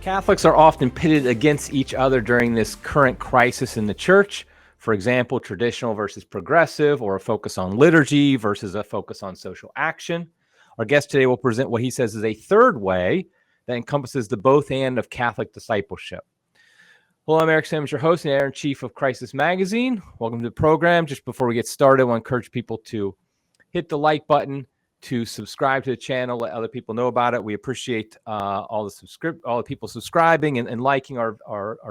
Catholics are often pitted against each other during this current crisis in the church. For example, traditional versus progressive, or a focus on liturgy versus a focus on social action. Our guest today will present what he says is a third way that encompasses the both and of Catholic discipleship. Hello, I'm Eric Simmons, your host and editor-in-chief of Crisis Magazine. Welcome to the program. Just before we get started, I want to encourage people to hit the like button, to subscribe to the channel, let other people know about it. We appreciate all the people subscribing and liking our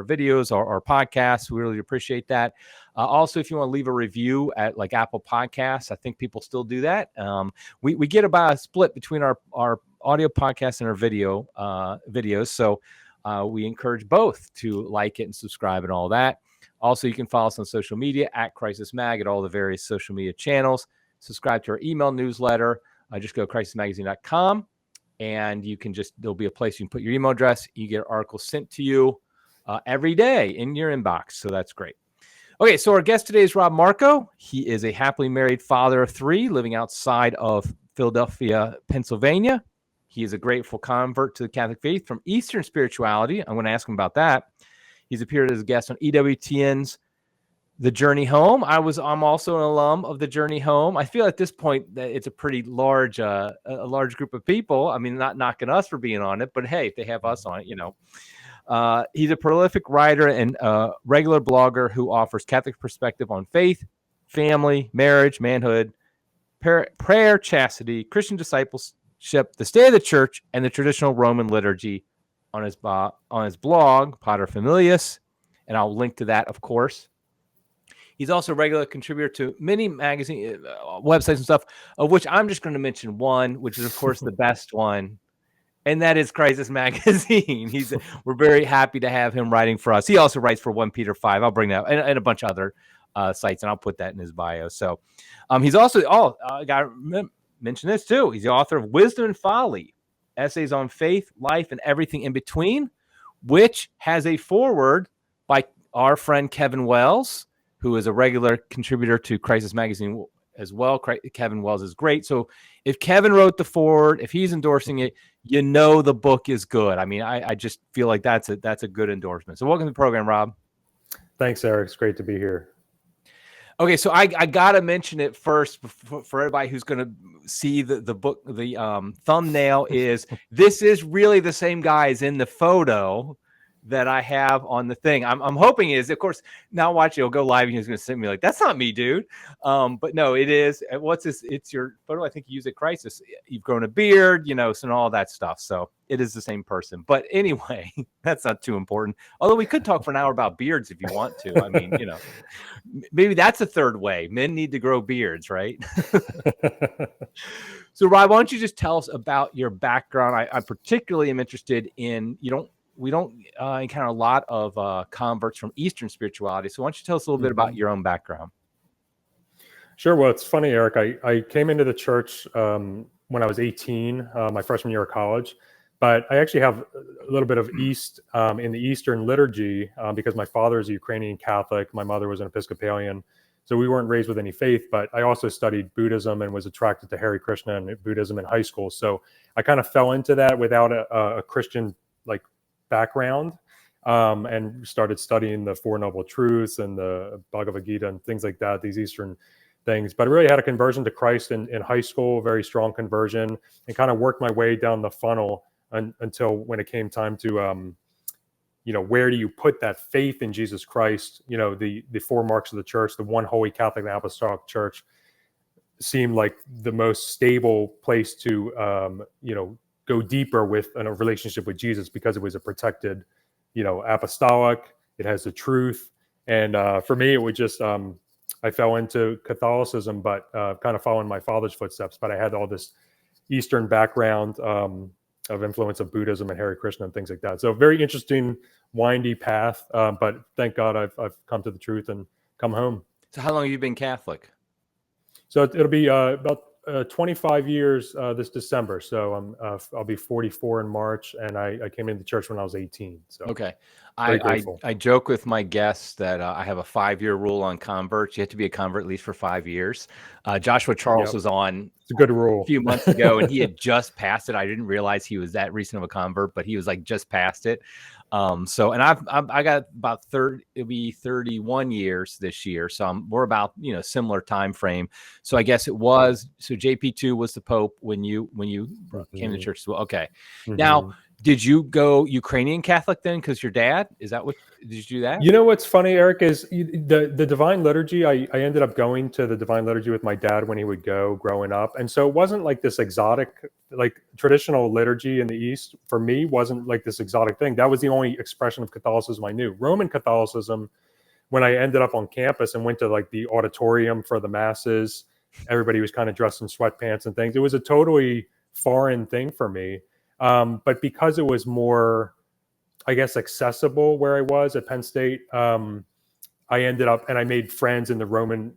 videos, our podcasts. We really appreciate that. Also, if you want to leave a review at like Apple Podcasts, I think people still do that. We get about a split between our audio podcasts and our videos. So we encourage both to like it and subscribe and all that. Also, you can follow us on social media at Crisis Mag at all the various social media channels. Subscribe to our email newsletter. Just go to crisismagazine.com and there'll be a place you can put your email address. You get articles sent to you every day in your inbox. So that's great. Okay, so our guest today is Rob Marco. He is a happily married father of three living outside of Philadelphia, Pennsylvania. He is a grateful convert to the Catholic faith from Eastern spirituality. I'm going to ask him about that. He's appeared as a guest on EWTN's The Journey Home. I'm also an alum of The Journey Home. I feel at this point that it's a pretty large group of people. I mean, not knocking us for being on it, but hey, if they have us on it, he's a prolific writer and regular blogger who offers Catholic perspective on faith, family, marriage, manhood, prayer, chastity, Christian discipleship, the state of the church, and the traditional Roman liturgy on his blog, Pater Familias, and I'll link to that, of course. He's also a regular contributor to many magazine websites and stuff, of which I'm just going to mention one, which is, of course, the best one, and that is Crisis Magazine. We're very happy to have him writing for us. He also writes for 1 Peter 5. I'll bring that and a bunch of other sites, and I'll put that in his bio. So he's also, I got to mention this too. He's the author of Wisdom and Folly, Essays on Faith, Life, and Everything in Between, which has a foreword by our friend Kevin Wells, who is a regular contributor to Crisis Magazine as well. Kevin Wells is great. So if Kevin wrote the foreword, if he's endorsing it, the book is good. I mean, I just feel like that's a good endorsement. So welcome to the program, Rob. Thanks, Eric. It's great to be here. Okay, so I got to mention it first for everybody who's going to see the book. The thumbnail is, this is really the same guy as in the photo that I have on the thing. I'm hoping is, of course, now watch it, he'll go live and he's going to send me like, that's not me, dude. But no, it is. What's this? It's your photo. I think you use at Crisis. You've grown a beard, and all that stuff. So it is the same person. But anyway, that's not too important. Although we could talk for an hour about beards if you want to. I mean, maybe that's a third way. Men need to grow beards, right? So Rob, why don't you just tell us about your background? I particularly am interested in, we don't encounter a lot of converts from Eastern spirituality. So why don't you tell us a little bit about your own background? Sure. Well, it's funny, Eric. I came into the church when I was 18, my freshman year of college. But I actually have a little bit of East in the Eastern liturgy because my father is a Ukrainian Catholic. My mother was an Episcopalian. So we weren't raised with any faith, but I also studied Buddhism and was attracted to Hare Krishna and Buddhism in high school. So I kind of fell into that without a Christian background and started studying the Four Noble Truths and the Bhagavad Gita and things like that, these Eastern things. But I really had a conversion to Christ in high school, very strong conversion, and kind of worked my way down the funnel until when it came time to, where do you put that faith in Jesus Christ? The four marks of the church, the one holy Catholic and Apostolic Church seemed like the most stable place to, go deeper with a relationship with Jesus, because it was a protected, apostolic. It has the truth. And for me, it was just, I fell into Catholicism, but kind of following my father's footsteps. But I had all this Eastern background of influence of Buddhism and Hare Krishna and things like that. So very interesting, windy path. But thank God I've come to the truth and come home. So how long have you been Catholic? So it'll be about 25 years this December. So I'll be 44 in March, and I came into church when I was 18. So Okay. very grateful. I joke with my guests that I have a 5-year rule on converts. You have to be a convert at least for 5 years. Joshua Charles Yep. was on It's a good rule. a few months ago, and he had just passed it. I didn't realize he was that recent of a convert, but he was like just past it. So, and I got about 30, it'll be 31 years this year. So we're about, similar time frame. So I guess it was, so JP2 was the Pope when you came to church as well. Okay. Now, did you go Ukrainian Catholic then? Because your dad, did you do that? You know what's funny, Eric, is the Divine Liturgy. I ended up going to the Divine Liturgy with my dad when he would go growing up. And so it wasn't like this exotic, like traditional liturgy in the East for me wasn't like this exotic thing. That was the only expression of Catholicism I knew. Roman Catholicism, when I ended up on campus and went to like the auditorium for the masses, everybody was kind of dressed in sweatpants and things. It was a totally foreign thing for me. But because it was more, I guess, accessible where I was at Penn State, I ended up, and I made friends in the Roman,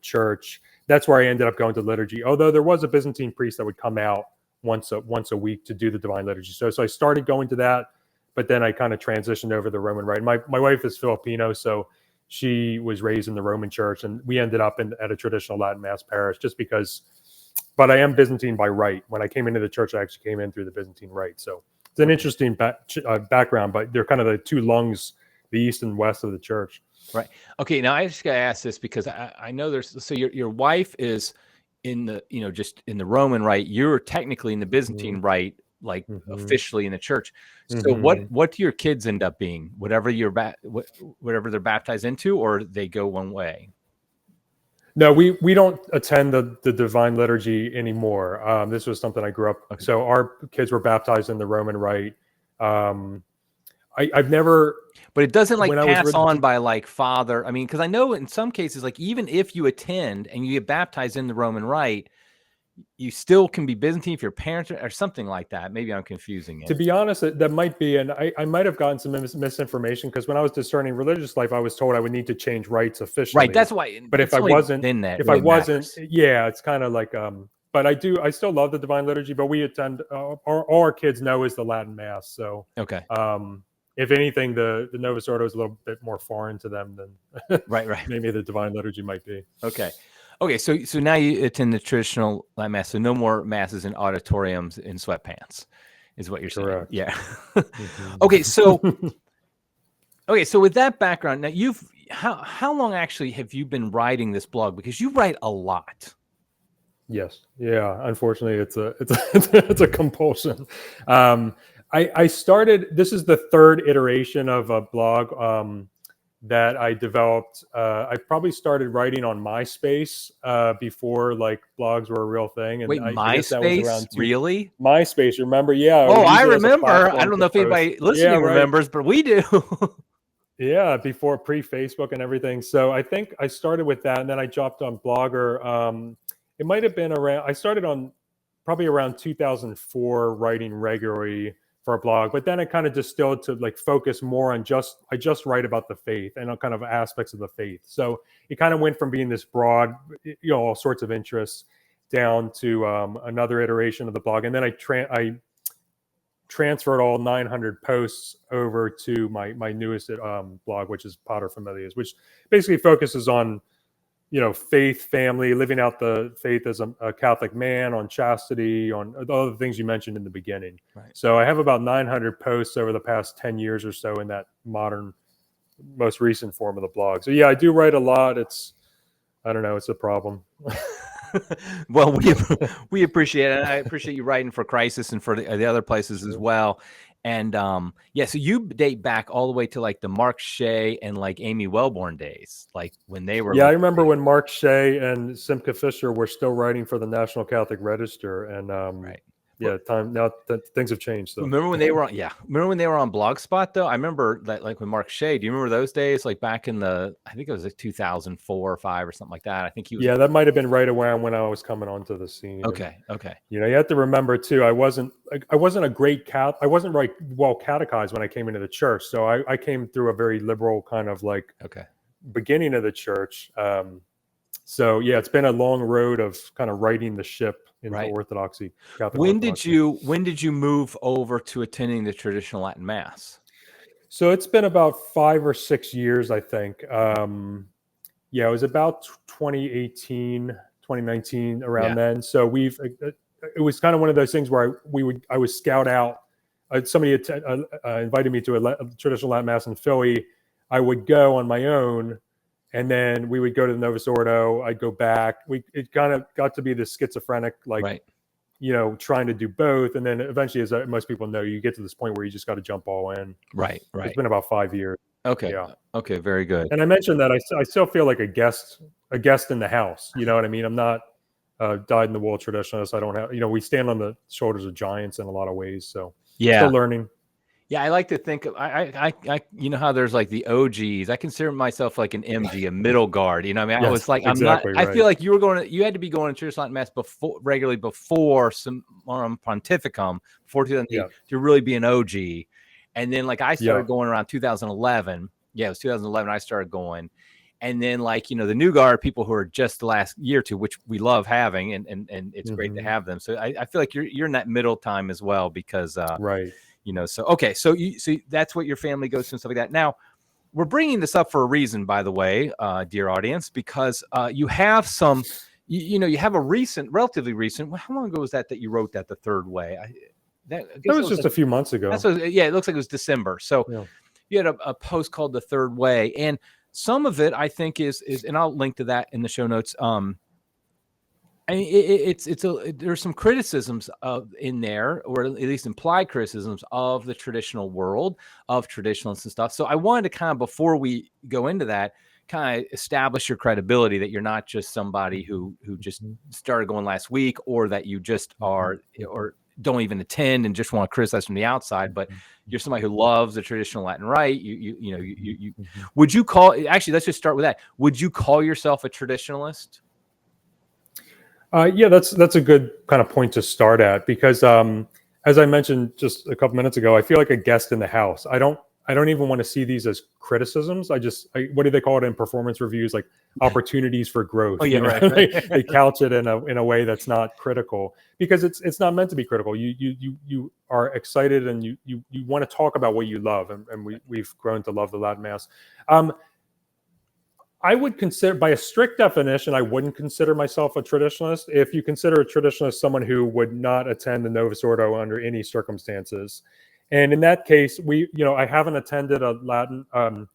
church. That's where I ended up going to liturgy. Although there was a Byzantine priest that would come out once a week to do the Divine Liturgy. So I started going to that, but then I kind of transitioned over to the Roman Rite. My wife is Filipino, so she was raised in the Roman Church, and we ended up at a traditional Latin Mass parish just because. But I am Byzantine by rite. When I came into the church, I actually came in through the Byzantine rite. So it's an interesting background, but they're kind of the two lungs, the east and west of the church. Right. Okay. Now I just got to ask this because I know so your wife is in the, just in the Roman rite. You're technically in the Byzantine rite, like officially in the church. So what do your kids end up being? Whatever whatever they're baptized into, or they go one way? No, we don't attend the Divine Liturgy anymore. This was something I grew up. Okay. So our kids were baptized in the Roman rite. I've never, but it doesn't like pass on by like father. I mean, because I know in some cases, like even if you attend and you get baptized in the Roman rite, you still can be Byzantine if your parents or something like that. Maybe I'm confusing it. To be honest, that might be, and I might have gotten some misinformation because when I was discerning religious life, I was told I would need to change rites officially. Right, that's why. But if I wasn't, yeah, it's kind of like. But I still love the Divine Liturgy. But we attend. All our kids know is the Latin Mass. So okay. If anything, the Novus Ordo is a little bit more foreign to them than right. Maybe the Divine Liturgy might be. Okay, so now you attend the traditional Latin Mass, so no more masses in auditoriums in sweatpants, is what you're saying. Yeah. Okay, so with that background, now how long actually have you been writing this blog? Because you write a lot. Yes. Yeah. Unfortunately, it's a compulsion. I started. This is the third iteration of a blog that I developed. I probably started writing on MySpace before like blogs were a real thing. And wait, MySpace? Really? MySpace, remember? Yeah. Oh, I remember. I don't know if anybody listening remembers, but we do. Yeah, before pre-Facebook and everything. So I think I started with that, and then I jumped on Blogger. It might have been around. I started on probably around 2004, writing regularly for a blog, but then it kind of distilled to like focus more on I just write about the faith and on kind of aspects of the faith. So it kind of went from being this broad, all sorts of interests, down to another iteration of the blog, and then I transferred all 900 posts over to my newest blog, which is Pater Familias, which basically focuses on faith, family, living out the faith as a Catholic man, on chastity, on all the things you mentioned in the beginning. Right. So I have about 900 posts over the past 10 years or so in that modern, most recent form of the blog. So yeah, I do write a lot. I don't know, it's a problem. Well, we appreciate it. I appreciate you writing for Crisis and for the other places as well. And so you date back all the way to like the Mark Shea and like Amy Wellborn days, like when they were. Yeah, I remember when Mark Shea and Simca Fisher were still writing for the National Catholic Register, and right. Yeah, things have changed. So. Remember when they were on? Yeah, remember when they were on Blogspot though? I remember that, like with Mark Shea. Do you remember those days? Like back in I think it was like 2004 or 5 or something like that. I think he was. Yeah, that might have been right around when I was coming onto the scene. Okay. You have to remember too. I wasn't a great I wasn't very well catechized when I came into the church. So I came through a very liberal kind of like beginning of the church. So yeah, it's been a long road of kind of righting the ship into Right. Orthodoxy. Catholic When Orthodoxy. did you move over to attending the traditional Latin Mass? So it's been about 5 or 6 years, I think. Yeah, it was about 2018, 2019, around Yeah. then. So it was kind of one of those things where I would scout out. Somebody invited me to a traditional Latin Mass in Philly. I would go on my own, and then we would go to the Novus Ordo. I'd go back. It kind of got to be this schizophrenic, like, Right. trying to do both. And then eventually, as most people know, you get to this point where you just got to jump all in. Right. It's been about 5 years. Okay. Yeah. Okay. Very good. And I mentioned that I still feel like a guest in the house. You know what I mean? I'm not dyed in the wool traditionalist. I don't have, we stand on the shoulders of giants in a lot of ways. So Yeah. still learning. Yeah, I like to think of you know how there's like the OGs. I consider myself like an MG, a middle guard. You know what I mean? I Yes, was like, exactly I right. feel like you had to be going to Church Latin Mass regularly before some Pontificum, before 2008, Yeah. to really be an OG. And then like I started Yeah. going around 2011. Yeah, it was 2011 I started going. And then like, the new guard, people who are just the last year or two, which we love having, and it's great to have them. So I feel like you're in that middle time as well, because Right. so okay, so that's what your family goes through and stuff like that. Now, we're bringing this up for a reason, by the way, dear audience, because you have some, you have a relatively recent. How long ago was that you wrote that, the third way? That was just a few months ago. Yeah, it looks like it was December. So you had a post called The Third Way, and some of it I think is, and I'll link to that in the show notes. I mean, there's some criticisms in there, or at least implied criticisms of the traditional world, of traditionalists and stuff. So I wanted to kind of, before we go into that, kind of establish your credibility, that you're not just somebody who just started going last week, or that you just are, or don't even attend and just want to criticize from the outside, but you're somebody who loves the traditional Latin rite. You would you call, actually, let's just start with that. Would you call yourself a traditionalist? Yeah, that's a good kind of point to start at, because as I mentioned just a couple minutes ago, I feel like a guest in the house. I don't even want to see these as criticisms. What do they call it in performance reviews? Like opportunities for growth. Oh yeah, right. They couch it in a way that's not critical, because it's not meant to be critical. You are excited, and you want to talk about what you love, and we've grown to love the Latin Mass. I would consider, by a strict definition, I wouldn't consider myself a traditionalist. If you consider a traditionalist someone who would not attend the Novus Ordo under any circumstances, and in that case, I haven't attended a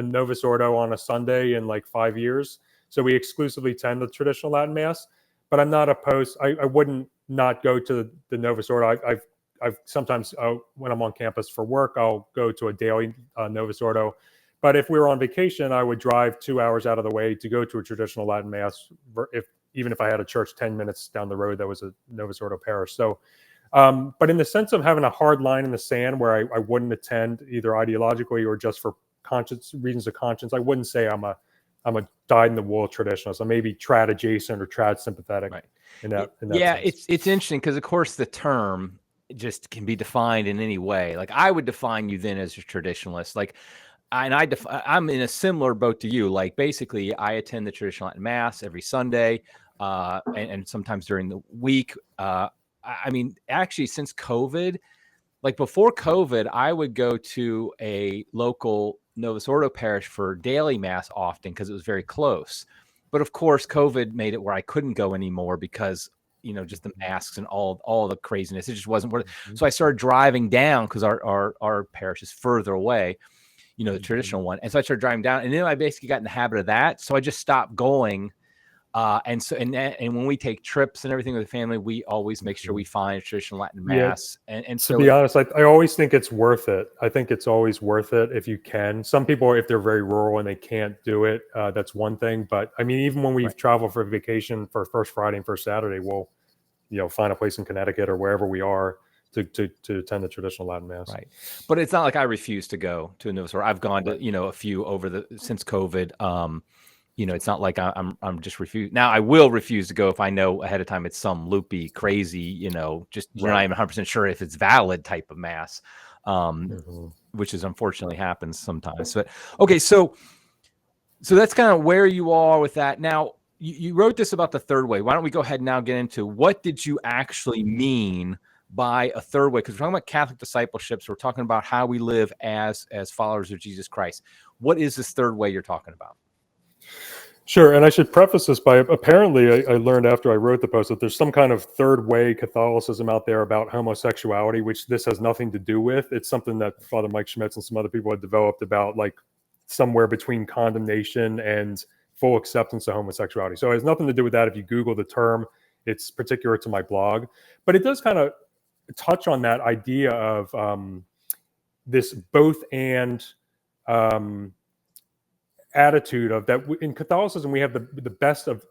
Novus Ordo on a Sunday in like 5 years, so we exclusively attend the traditional Latin Mass. But I'm not opposed. I wouldn't not go to the Novus Ordo. I've sometimes, when I'm on campus for work, I'll go to a daily Novus Ordo. But if we were on vacation, I would drive 2 hours out of the way to go to a traditional Latin Mass, even if I had a church 10 minutes down the road that was a Novus Ordo parish. So, but in the sense of having a hard line in the sand where I wouldn't attend either ideologically or just for reasons of conscience, I wouldn't say I'm a dyed-in-the-wool traditionalist. I'm maybe trad adjacent or trad sympathetic. Right. In that yeah, sense. it's interesting, because of course the term just can be defined in any way. Like I would define you then as a traditionalist. Like, I'm in a similar boat to you. Like basically, I attend the traditional Latin Mass every Sunday, and sometimes during the week. I mean, actually, since COVID, like before COVID, I would go to a local Novus Ordo parish for daily Mass often, because it was very close. But of course, COVID made it where I couldn't go anymore, because just the masks and all the craziness. It just wasn't worth it. So I started driving down, because our parish is further away, the traditional one. And so I started driving down, and then I basically got in the habit of that. So I just stopped going. And when we take trips and everything with the family, we always make sure we find a traditional Latin Mass. Yeah, and to be honest, I always think it's worth it. I think it's always worth it if you can. Some people, if they're very rural and they can't do it, that's one thing. But I mean, even when we've traveled for vacation for First Friday and First Saturday, we'll find a place in Connecticut or wherever we are to attend the traditional Latin Mass. Right. But it's not like I refuse to go to a Novus Ordo. I've gone to, a few since COVID. It's not like I'm just refused. Now I will refuse to go if I know ahead of time it's some loopy, crazy, just you're not even 100% sure if it's valid type of Mass, which is unfortunately happens sometimes. But okay, so that's kind of where you are with that. Now, you wrote this about the third way. Why don't we go ahead and now get into what did you actually mean by a third way? Because we're talking about Catholic discipleship, so we're talking about how we live as followers of Jesus Christ. What is this third way you're talking about? Sure, and I should preface this by apparently I learned after I wrote the post that there's some kind of third way Catholicism out there about homosexuality, which this has nothing to do with. It's something that Father Mike Schmitz and some other people had developed about, like, somewhere between condemnation and full acceptance of homosexuality. So it has nothing to do with that. If you Google the term, it's particular to my blog, but it does kind of touch on that idea of this both and attitude of that. In Catholicism, we have the best of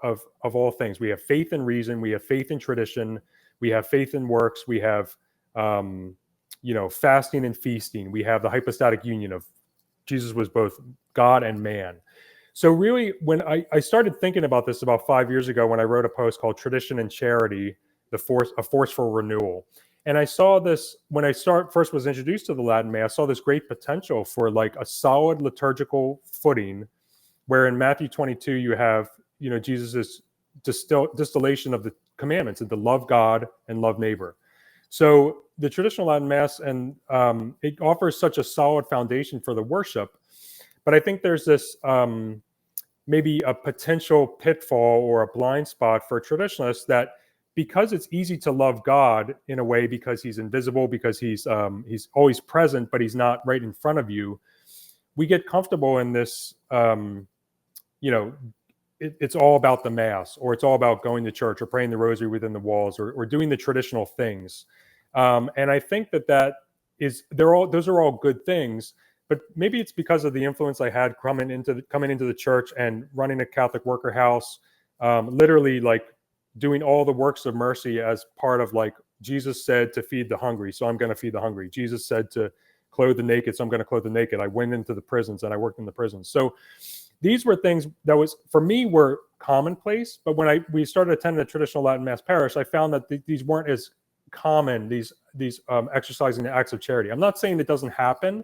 all things. We have faith and reason, we have faith and tradition, we have faith and works, we have fasting and feasting, we have the hypostatic union of Jesus was both God and man. So really, when I started thinking about this about 5 years ago, when I wrote a post called Tradition and Charity, a Forceful Renewal. And I saw this, when I first was introduced to the Latin Mass, I saw this great potential for like a solid liturgical footing, where in Matthew 22, you have, Jesus's distillation of the commandments and to love God and love neighbor. So the traditional Latin Mass, and it offers such a solid foundation for the worship. But I think there's this maybe a potential pitfall or a blind spot for traditionalists, that because it's easy to love God in a way because he's invisible, because he's always present, but he's not right in front of you, we get comfortable in this, it's all about the Mass, or it's all about going to church or praying the rosary within the walls, or doing the traditional things. And I think those are all good things. But maybe it's because of the influence I had coming into the church and running a Catholic worker house, literally like doing all the works of mercy as part of, like, Jesus said to feed the hungry, so I'm going to feed the hungry. Jesus said to clothe the naked, so I'm going to clothe the naked. I went into the prisons and I worked in the prisons. So these were things that was, for me, were commonplace. But when we started attending the traditional Latin Mass parish, I found that these weren't as common, these exercising the acts of charity. I'm not saying it doesn't happen.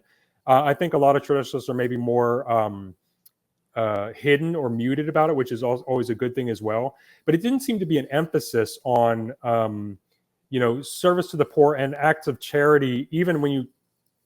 I think a lot of traditionalists are maybe more hidden or muted about it, which is always a good thing as well. But it didn't seem to be an emphasis on, service to the poor and acts of charity, even when you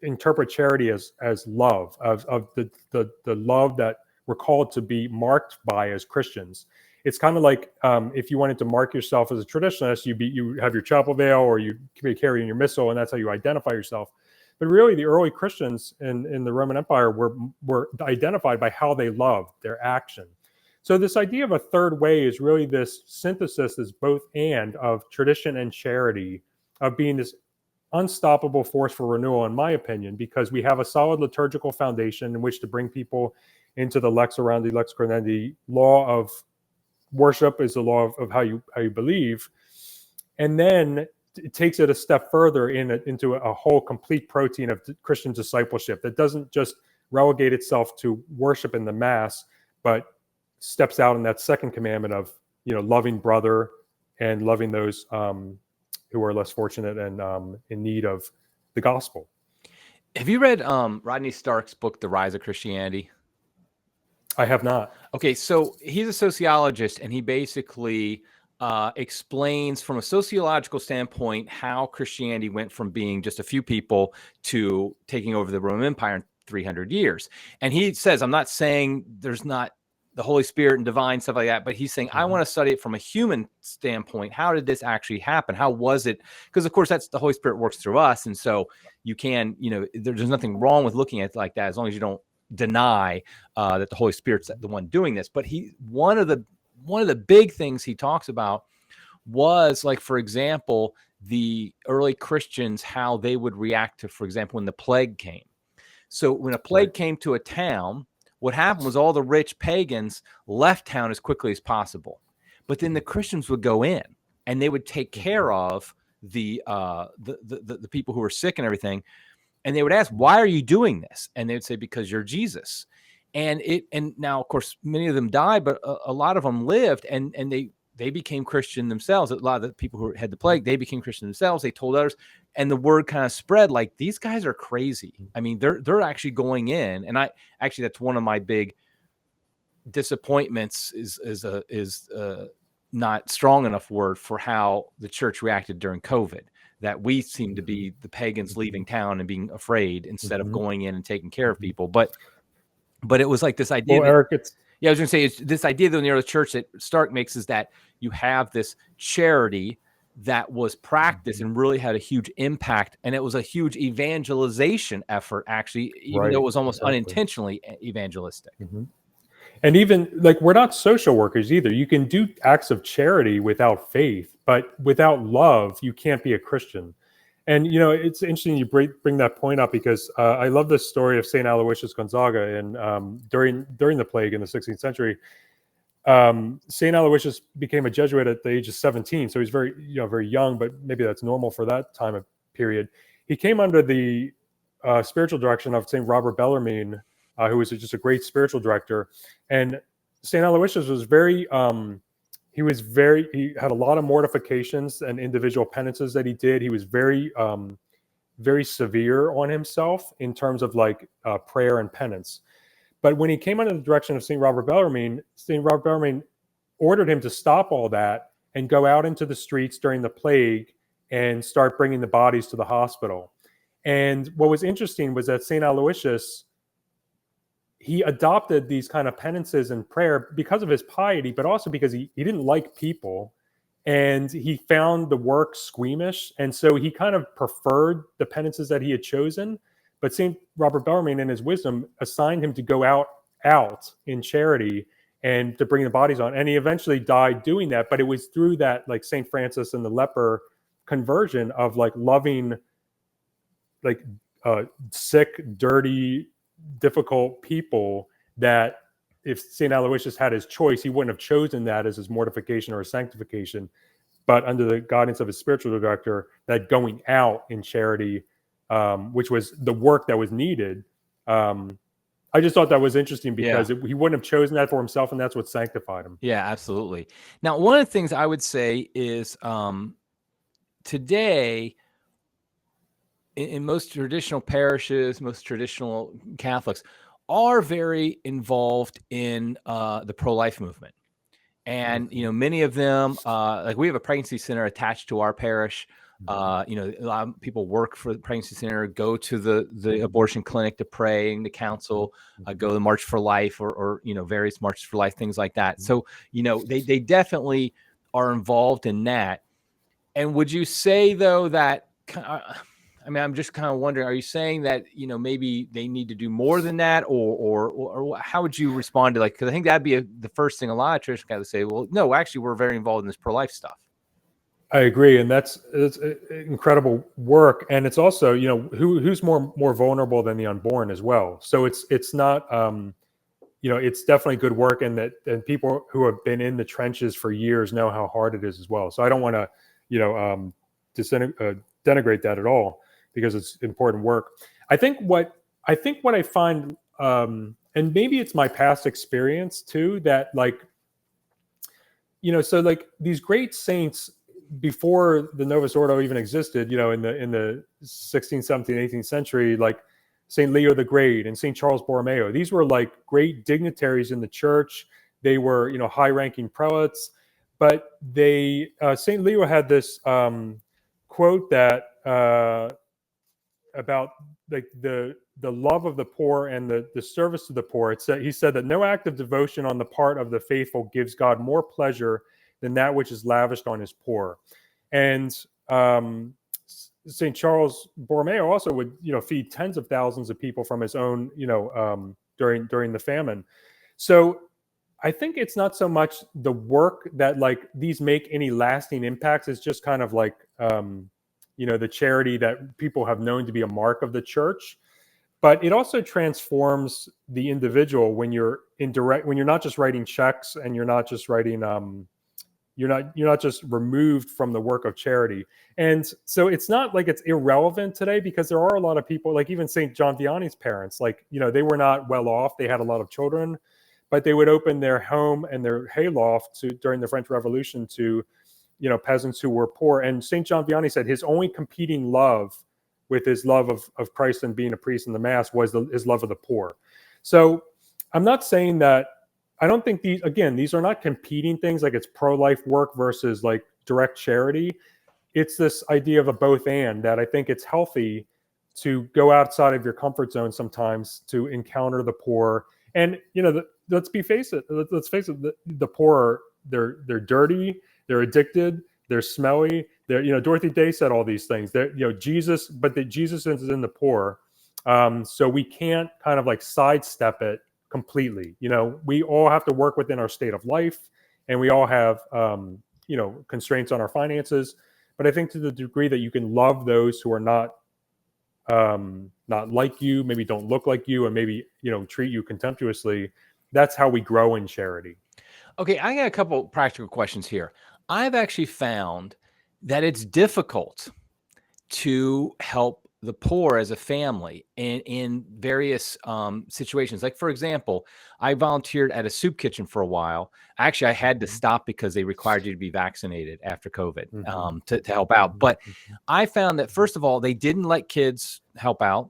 interpret charity as love, of the love that we're called to be marked by as Christians. It's kind of like if you wanted to mark yourself as a traditionalist, you have your chapel veil, or you be carrying your missal, and that's how you identify yourself. But really, the early Christians in the Roman Empire were identified by how they loved, their action. So this idea of a third way is really this synthesis, this both and of tradition and charity, of being this unstoppable force for renewal, in my opinion, because we have a solid liturgical foundation in which to bring people into the lex orandi, lex credendi. Law of worship is the law of how you believe, and then it takes it a step further into a whole complete protein of Christian discipleship that doesn't just relegate itself to worship in the Mass, but steps out in that second commandment of, loving brother and loving those who are less fortunate and in need of the gospel. Have you read Rodney Stark's book, The Rise of Christianity? I have not. Okay, so he's a sociologist, and he basically explains from a sociological standpoint how Christianity went from being just a few people to taking over the Roman Empire in 300 years. And he says, I'm not saying there's not the Holy Spirit and divine stuff like that, but he's saying, I want to study it from a human standpoint. How did this actually happen? How was it? Because of course, that's the Holy Spirit works through us. And so you can, there's nothing wrong with looking at it like that, as long as you don't deny that the Holy Spirit's the one doing this. But one of the big things he talks about was, like, for example, the early Christians, how they would react to, for example, when the plague came. So when a plague came to a town, what happened was all the rich pagans left town as quickly as possible. But then the Christians would go in and they would take care of the people who were sick and everything. And they would ask, why are you doing this? And they would say, because you're Jesus. And now, of course, many of them died, but a lot of them lived, and they became Christian themselves. A lot of the people who had the plague, they became Christian themselves. They told others, and the word kind of spread, like, these guys are crazy. I mean, they're actually going in. And that's one of my big disappointments is not strong enough word for how the church reacted during COVID. That we seem to be the pagans leaving town and being afraid instead of going in and taking care of people. But it was like this idea. Well, Eric, I was going to say, it's this idea that in the early church that Stark makes is that you have this charity that was practiced and really had a huge impact, and it was a huge evangelization effort, actually, even though it was almost unintentionally evangelistic. And even like, we're not social workers either. You can do acts of charity without faith, but without love, you can't be a Christian. And, it's interesting you bring that point up, because I love this story of St. Aloysius Gonzaga. And during the plague in the 16th century, St. Aloysius became a Jesuit at the age of 17. So he's very young, but maybe that's normal for that time of period. He came under the spiritual direction of St. Robert Bellarmine, who was just a great spiritual director. And St. Aloysius was he had a lot of mortifications and individual penances that he did. He was very, very severe on himself in terms of prayer and penance. But when he came under the direction of St. Robert Bellarmine ordered him to stop all that and go out into the streets during the plague and start bringing the bodies to the hospital. And what was interesting was that St. Aloysius, he adopted these kind of penances and prayer because of his piety, but also because he didn't like people, and he found the work squeamish. And so he kind of preferred the penances that he had chosen. But St. Robert Bellarmine, in his wisdom, assigned him to go out in charity and to bring the bodies on. And he eventually died doing that. But it was through that, like St. Francis and the leper conversion of loving sick, dirty, difficult people, that if St. Aloysius had his choice, he wouldn't have chosen that as his mortification or his sanctification. But under the guidance of his spiritual director, that going out in charity, which was the work that was needed. I just thought that was interesting, because he wouldn't have chosen that for himself, and that's what sanctified him. Yeah, absolutely. Now, one of the things I would say is today, in most traditional parishes, most traditional Catholics are very involved in the pro-life movement. And, many of them, we have a pregnancy center attached to our parish. A lot of people work for the pregnancy center, go to the abortion clinic to pray and to counsel, go to the March for Life or various marches for life, things like that. So, they definitely are involved in that. And would you say, though, that, I'm just kind of wondering, are you saying that, maybe they need to do more than that, or how would you respond to because I think that'd be the first thing a lot of traditional Catholics say, well, no, actually, we're very involved in this pro-life stuff. I agree. And it's incredible work. And it's also, who's more vulnerable than the unborn as well. So it's not, it's definitely good work, and people who have been in the trenches for years know how hard it is as well. So I don't want to, denigrate that at all, because it's important work. I think what I find, and maybe it's my past experience too, that these great saints before the Novus Ordo even existed, in the 16th, 17th, 18th century, like St. Leo the Great and St. Charles Borromeo, these were great dignitaries in the church. They were, high-ranking prelates, but St. Leo had this quote that about the love of the poor and the service to the poor. He said that no act of devotion on the part of the faithful gives God more pleasure than that which is lavished on his poor. And St. Charles Borromeo also would feed tens of thousands of people from his own during the famine. So I think it's not so much the work that these make any lasting impacts. It's just kind of the charity that people have known to be a mark of the church. But it also transforms the individual when you're not just writing checks, and you're not just writing you're not just removed from the work of charity. And so it's not it's irrelevant today, because there are a lot of people, even St. John Vianney's parents, they were not well off. They had a lot of children, but they would open their home and their hayloft during the French Revolution to peasants who were poor. And St. John Vianney said his only competing love with his love of Christ and being a priest in the Mass was his love of the poor. So I'm not saying that I don't think these are not competing things, like it's pro-life work versus like direct charity. It's this idea of a both and, that I think it's healthy to go outside of your comfort zone sometimes to encounter the poor. And let's face it, the poor, they're dirty, they're addicted, they're smelly, they're Dorothy Day said all these things. That Jesus, but that Jesus is in the poor, so we can't kind of like sidestep it completely. We all have to work within our state of life, and we all have constraints on our finances. But I think to the degree that you can love those who are not like you, maybe don't look like you, and maybe treat you contemptuously, that's how we grow in charity. Okay, I got a couple practical questions here. I've actually found that it's difficult to help the poor as a family in various situations. Like, for example, I volunteered at a soup kitchen for a while. Actually, I had to stop because they required you to be vaccinated after COVID to help out. But I found that, first of all, they didn't let kids help out.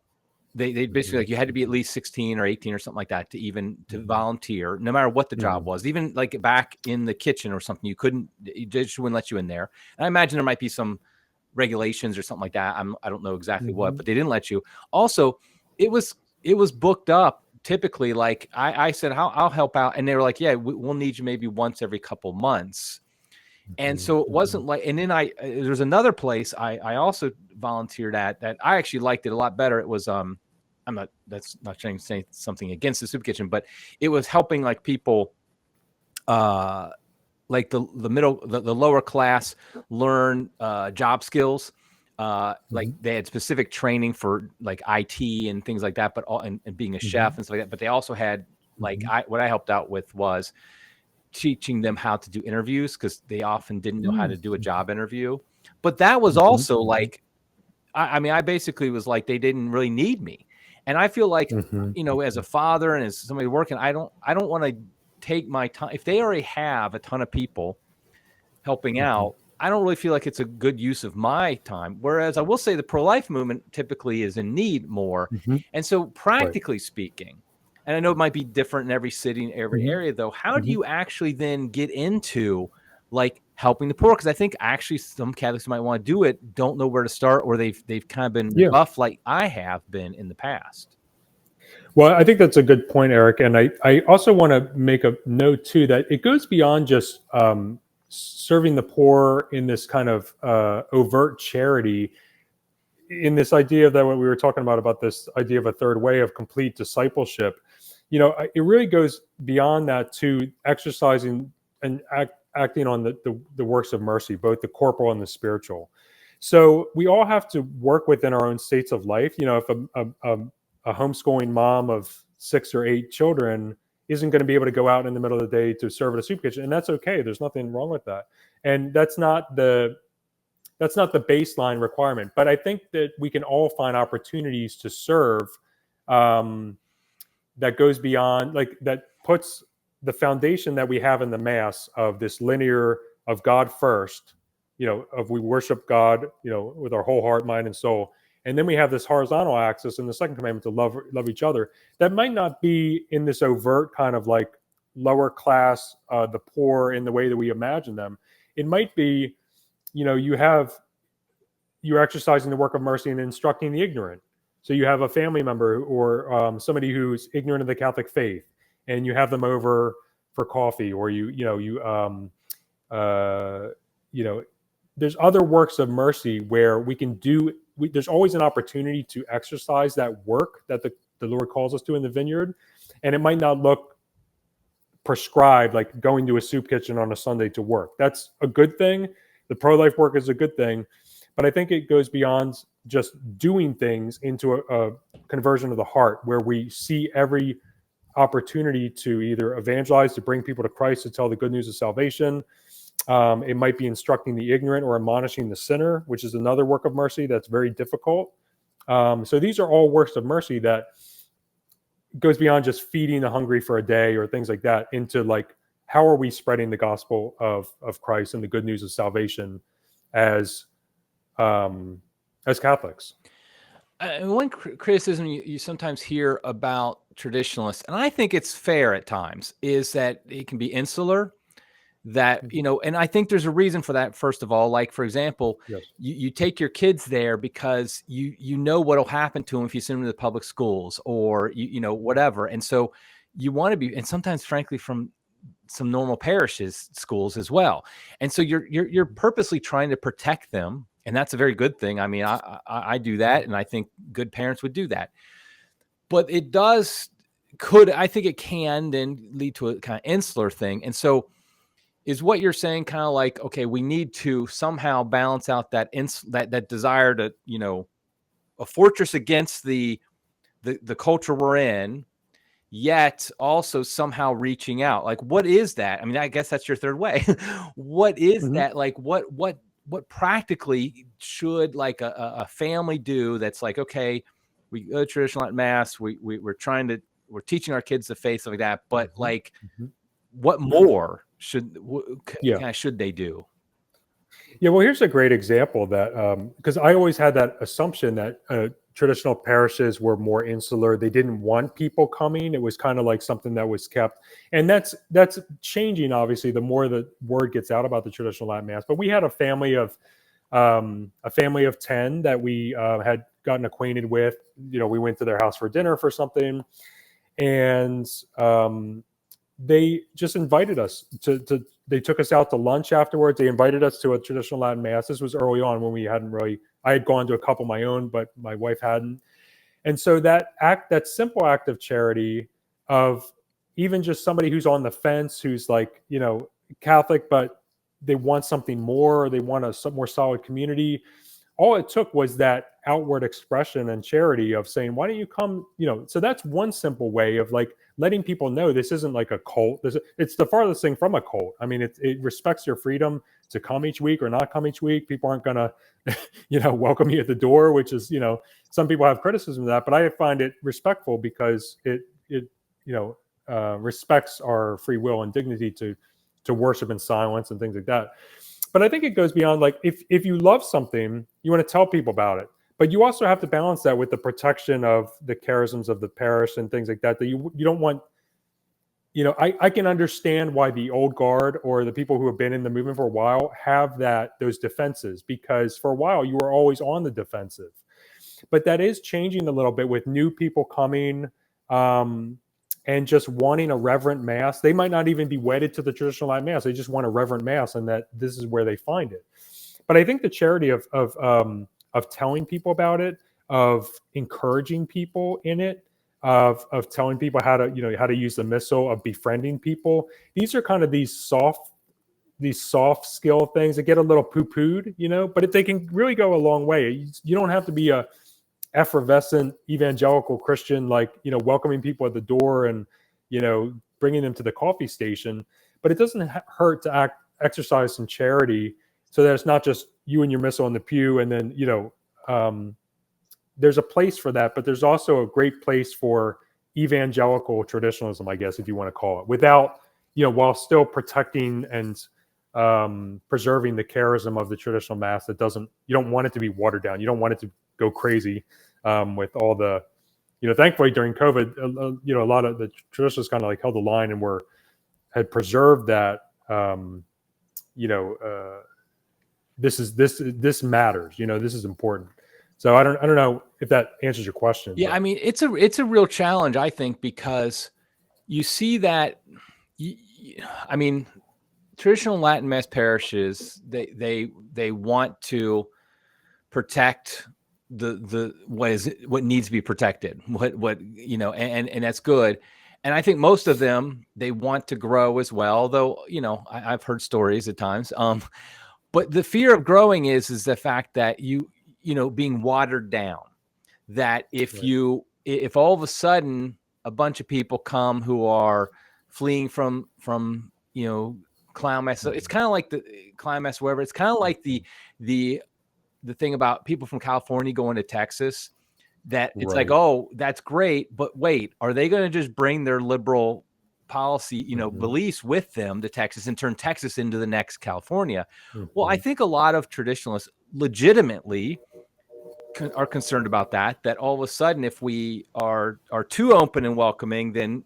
They basically, like, you had to be at least 16 or 18 or something like that to volunteer, no matter what the job was. Even like back in the kitchen or something, they just wouldn't let you in there. And I imagine there might be some regulations or something like that. I don't know exactly what, but they didn't let you. Also, it was booked up typically. Like I said, I'll help out, and they were like, yeah, we'll need you maybe once every couple months. And so it wasn't like, and then there's another place I also volunteered at that I actually liked it a lot better. It was that's not trying to say something against the soup kitchen, but it was helping like people like the lower class learn job skills. Like they had specific training for like IT and things like that, but and being a chef and stuff like that. But they also had like what I helped out with was teaching them how to do interviews, because they often didn't know how to do a job interview. But that was also like, I mean, I basically was like, they didn't really need me. And I feel like, as a father and as somebody working, I don't want to take my time. If they already have a ton of people helping out, I don't really feel like it's a good use of my time. Whereas I will say the pro-life movement typically is in need more. And so practically speaking, and I know it might be different in every city and every area, though, how do you actually then get into like helping the poor? Because I think actually some Catholics who might want to do it don't know where to start, or they've kind of been rebuffed like I have been in the past. Well, I think that's a good point, Eric. And I also want to make a note too that it goes beyond just serving the poor in this kind of overt charity, in this idea that what we were talking about this idea of a third way of complete discipleship. It really goes beyond that to exercising and acting on the works of mercy, both the corporal and the spiritual. So we all have to work within our own states of life. If a homeschooling mom of 6 or 8 children isn't going to be able to go out in the middle of the day to serve at a soup kitchen, and that's okay. There's nothing wrong with that. And that's not the baseline requirement. But I think that we can all find opportunities to serve that goes beyond, like, that puts the foundation that we have in the Mass of this linear of God first, of we worship God, with our whole heart, mind, and soul. And then we have this horizontal axis in the second commandment to love each other. That might not be in this overt kind of like lower class, the poor in the way that we imagine them. It might be, you're exercising the work of mercy and instructing the ignorant. So you have a family member or somebody who's ignorant of the Catholic faith, and you have them over for coffee, or there's other works of mercy where we can do. There's always an opportunity to exercise that work that the Lord calls us to in the vineyard, and it might not look prescribed, like going to a soup kitchen on a Sunday to work. That's a good thing. The pro-life work is a good thing, but I think it goes beyond just doing things into a conversion of the heart, where we see every opportunity to either evangelize, to bring people to Christ, to tell the good news of salvation. It might be instructing the ignorant or admonishing the sinner, which is another work of mercy that's very difficult. So these are all works of mercy that goes beyond just feeding the hungry for a day or things like that, into like, how are we spreading the gospel of Christ and the good news of salvation as Catholics? One criticism you sometimes hear about traditionalists, and I think it's fair at times, is that it can be insular. That, and I think there's a reason for that. First of all, like, for example, Yes. you take your kids there because you know what'll happen to them if you send them to the public schools, or whatever. And so you want to be, and sometimes frankly from some normal parishes schools as well. And so you're purposely trying to protect them, and that's a very good thing. I mean, I do that, and I think good parents would do that. But I think it can then lead to a kind of insular thing. And so is what you're saying kind of like, okay, we need to somehow balance out that desire to, a fortress against the culture we're in, yet also somehow reaching out. Like, what is that? I mean, I guess that's your third way. What is that? Like, what practically should like a family do that's like, okay, we go to traditional at mass, we're teaching our kids the faith, stuff like that, but like, what more should they do? Yeah, well, here's a great example that because I always had that assumption that traditional parishes were more insular. They didn't want people coming. It was kind of like something that was kept, and that's changing. Obviously, the more the word gets out about the traditional Latin Mass. But we had a family of 10 that we had gotten acquainted with. We went to their house for dinner for something, and they just invited us to they took us out to lunch afterwards. They invited us to a traditional Latin Mass. This was early on when I had gone to a couple of my own, but my wife hadn't. And so that simple act of charity, of even just somebody who's on the fence, who's like, Catholic, but they want something more, or they want a more solid community. All it took was that outward expression and charity of saying, why don't you come? So that's one simple way of like letting people know this isn't like a cult. It's the farthest thing from a cult. I mean, it respects your freedom to come each week or not come each week. People aren't going to, welcome you at the door, which is, some people have criticism of that, but I find it respectful because it respects our free will and dignity to worship in silence and things like that. But I think it goes beyond, like, if you love something, you want to tell people about it. But you also have to balance that with the protection of the charisms of the parish and things like that. That you don't want, I can understand why the old guard or the people who have been in the movement for a while have those defenses, because for a while you were always on the defensive. But that is changing a little bit with new people coming and just wanting a reverent mass. They might not even be wedded to the traditional Latin Mass. They just want a reverent mass, and that this is where they find it. But I think the charity of telling people about it, of encouraging people in it, of telling people how to use the missal, of befriending people. These are kind of these soft skill things that get a little poo-pooed, but if they can really go a long way. You don't have to be a effervescent evangelical Christian, like, welcoming people at the door and, bringing them to the coffee station. But it doesn't hurt to exercise some charity, so that it's not just you and your missal in the pew. And then, there's a place for that, but there's also a great place for evangelical traditionalism, I guess, if you want to call it, without, while still protecting and preserving the charism of the traditional Mass. You don't want it to be watered down. You don't want it to go crazy with all the, thankfully during COVID, a lot of the traditionalists kind of like held the line and had preserved that, this matters, this is important. So I don't know if that answers your question. Yeah, but I mean, it's a real challenge, I think, because you see that, I mean, traditional Latin Mass parishes, they want to protect what needs to be protected, and that's good. And I think most of them, they want to grow as well, though, I've heard stories at times. But the fear of growing is the fact that being watered down, that if all of a sudden a bunch of people come who are fleeing from clown mess, so it's kind of like the clown mess, wherever. It's kind of like the thing about people from California going to Texas, that it's like, oh, that's great, but wait, are they going to just bring their liberal policy, beliefs with them to Texas and turn Texas into the next California? Well, I think a lot of traditionalists legitimately are concerned about that all of a sudden, if we are too open and welcoming, then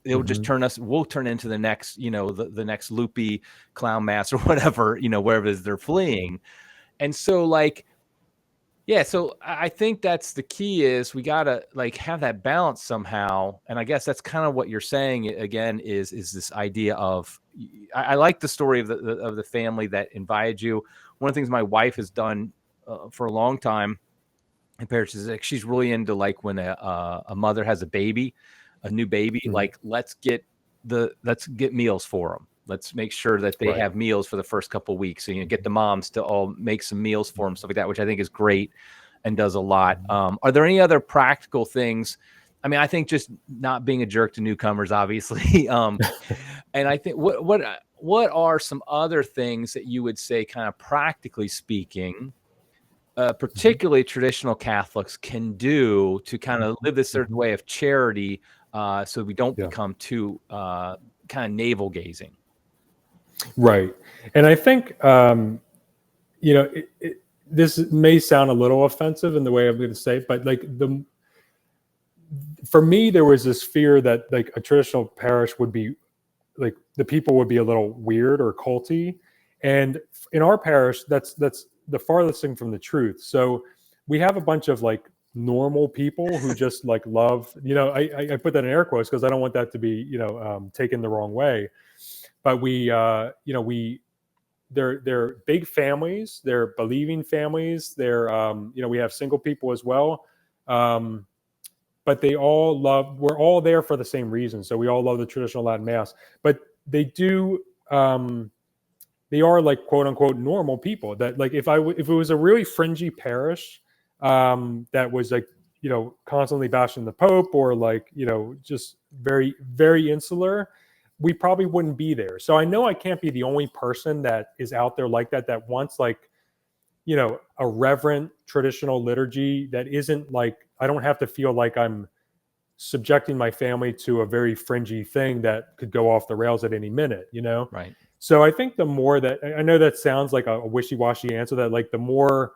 it'll just we'll turn into the next, the next loopy clown mass or whatever, wherever it is they're fleeing. And so so I think that's the key, is we got to have that balance somehow. And I guess that's kind of what you're saying again, is this idea of, I like the story of the family that invited you. One of the things my wife has done for a long time in parish is she's really into when a mother has a new baby, let's get meals for them. Let's make sure that they have meals for the first couple of weeks. So, get the moms to all make some meals for them, stuff like that, which I think is great and does a lot. Are there any other practical things? I mean, I think just not being a jerk to newcomers, obviously. And I think what are some other things that you would say, kind of practically speaking, particularly traditional Catholics can do to kind of live this certain way of charity, so we don't become too kind of navel gazing? Right. And I think, this may sound a little offensive in the way I'm going to say it, but for me, there was this fear that a traditional parish would be the people would be a little weird or culty. And in our parish, that's the farthest thing from the truth. So we have a bunch of normal people who just love, I put that in air quotes because I don't want that to be, taken the wrong way. But they're big families, they're believing families, they're, we have single people as well. But we're all there for the same reason. So we all love the traditional Latin Mass, but they do, they are quote unquote normal people that if it was a really fringy parish, that was constantly bashing the Pope or just very, very insular, we probably wouldn't be there. So I know I can't be the only person that is out there that wants a reverent traditional liturgy that isn't I don't have to feel like I'm subjecting my family to a very fringy thing that could go off the rails at any minute, Right. So I think the more that, I know that sounds like a wishy-washy answer, that the more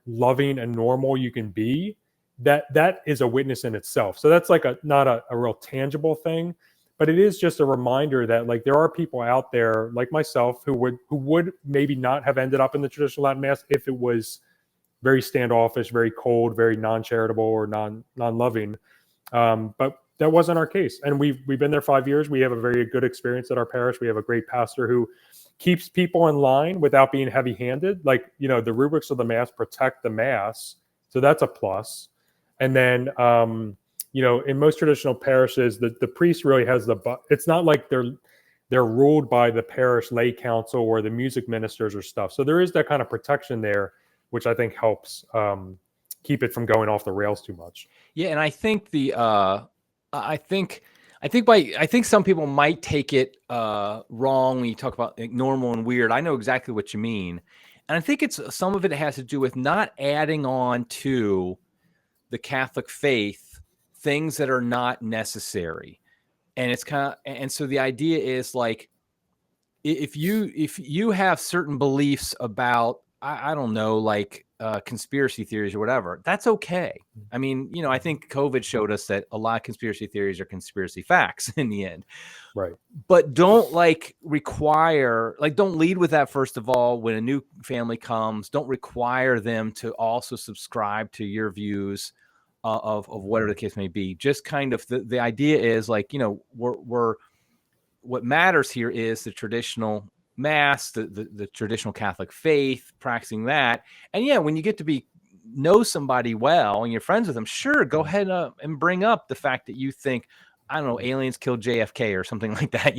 loving and normal you can be, that is a witness in itself. So that's not a real tangible thing, but it is just a reminder that there are people out there like myself who would maybe not have ended up in the traditional Latin Mass if it was very standoffish, very cold, very non-charitable or non-loving. But that wasn't our case. And we've been there 5 years. We have a very good experience at our parish. We have a great pastor who keeps people in line without being heavy-handed. The rubrics of the Mass protect the Mass. So that's a plus. And then, in most traditional parishes, the priest really has it's not like they're ruled by the parish lay council or the music ministers or stuff. So there is that kind of protection there, which I think helps keep it from going off the rails too much. Yeah, and I think I think some people might take it wrong when you talk about normal and weird. I know exactly what you mean, and I think some of it has to do with not adding on to the Catholic faith things that are not necessary. And it's and so the idea is if you have certain beliefs about, I don't know, conspiracy theories or whatever, that's okay. I mean, I think COVID showed us that a lot of conspiracy theories are conspiracy facts in the end. Right. But don't require, don't lead with that. First of all, when a new family comes, don't require them to also subscribe to your views of whatever the case may be. Just kind of the idea is we're what matters here is the traditional Mass, the traditional Catholic faith, practicing that. And yeah, when you get to know somebody well and you're friends with them, sure, go ahead and bring up the fact that you think, I don't know, aliens killed JFK or something like that,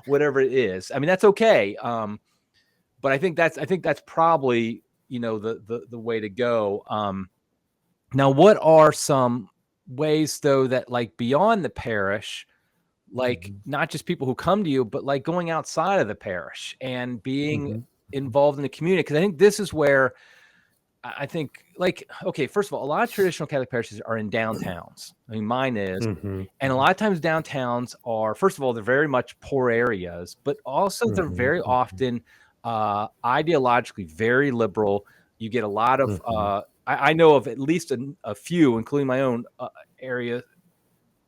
whatever it is. I mean, that's okay. But I think that's probably, the way to go. Now, what are some ways though that beyond the parish, not just people who come to you, but going outside of the parish and being involved in the community? Because I think this is where I think, okay, first of all, a lot of traditional Catholic parishes are in downtowns. I mean, mine is. And a lot of times downtowns are, first of all, they're very much poor areas, but also they're very often ideologically very liberal. You get a lot of I know of at least a few, including my own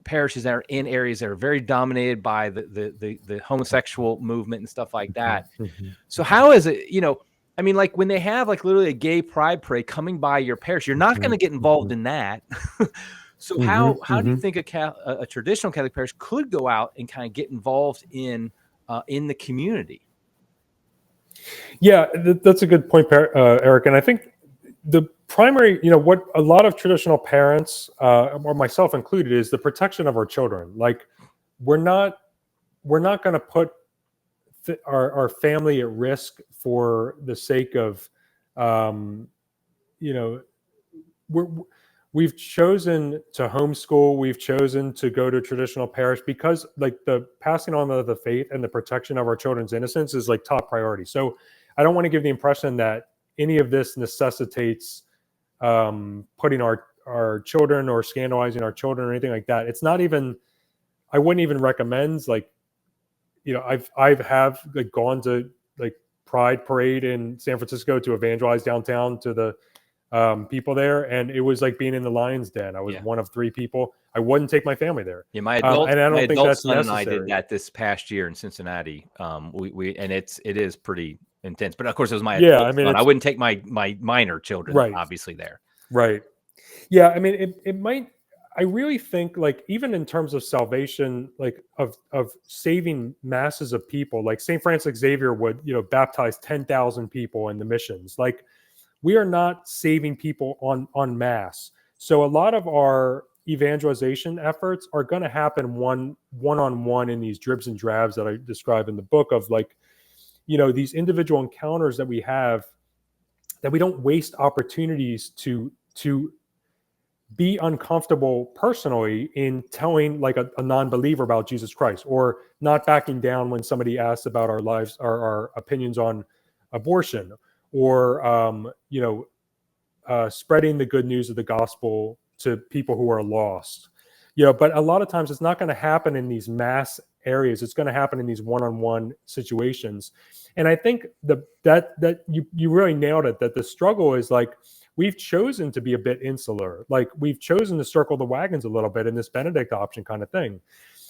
parishes that are in areas that are very dominated by the homosexual movement and stuff like that. So how is it, I mean, like when they have like literally a gay pride parade coming by your parish, you're not going to get involved in that. So how do you think a traditional Catholic parish could go out and kind of get involved in the community? Yeah, that's a good point, Eric. And I think the primary, what a lot of traditional parents, or myself included, is the protection of our children. Like, we're not going to put our family at risk for the sake of, we've chosen to homeschool. We've chosen to go to traditional parish because, like, the passing on of the faith and the protection of our children's innocence is like top priority. So I don't want to give the impression that any of this necessitates putting our children or scandalizing our children or anything like that. It's not even, I wouldn't even recommend, like, I've like gone to like Pride Parade in San Francisco to evangelize downtown to the people there, and it was like being in the lion's den. I was one of 3 people. I wouldn't take my family there. Yeah, my adult son necessary. and I did that this past year in Cincinnati. We and it is pretty intense, but of course it was my adult son. I wouldn't take my minor children, obviously, there. Right. Yeah, I mean, it might. I really think, like, even in terms of salvation, like of saving masses of people, like St. Francis Xavier would, baptize 10,000 people in the missions. Like, we are not saving people en masse. So a lot of our evangelization efforts are going to happen one-on-one in these dribs and drabs that I describe in the book, of like, these individual encounters that we have, that we don't waste opportunities to be uncomfortable personally in telling like a non-believer about Jesus Christ, or not backing down when somebody asks about our lives, our opinions on abortion, or spreading the good news of the gospel to people who are lost. But a lot of times it's not going to happen in these mass areas. It's going to happen in these one-on-one situations. And I think that you really nailed it, that the struggle is like, we've chosen to be a bit insular. Like, we've chosen to circle the wagons a little bit in this Benedict option kind of thing.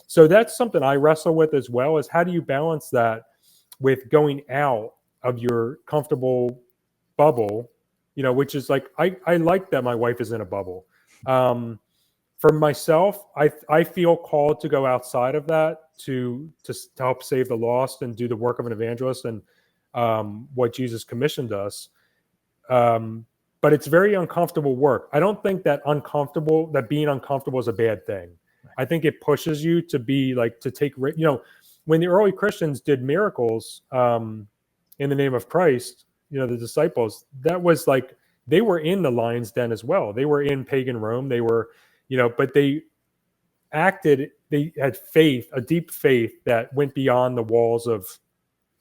So that's something I wrestle with as well, is how do you balance that with going out of your comfortable bubble, which is like, I like that my wife is in a bubble. For myself, I feel called to go outside of that to help save the lost and do the work of an evangelist and what Jesus commissioned us. But it's very uncomfortable work. I don't think that being uncomfortable is a bad thing. I think it pushes you to be like, to take, when the early Christians did miracles in the name of Christ, the disciples, that was like, they were in the lion's den as well. They were in pagan Rome. They were, but they had faith, a deep faith that went beyond the walls of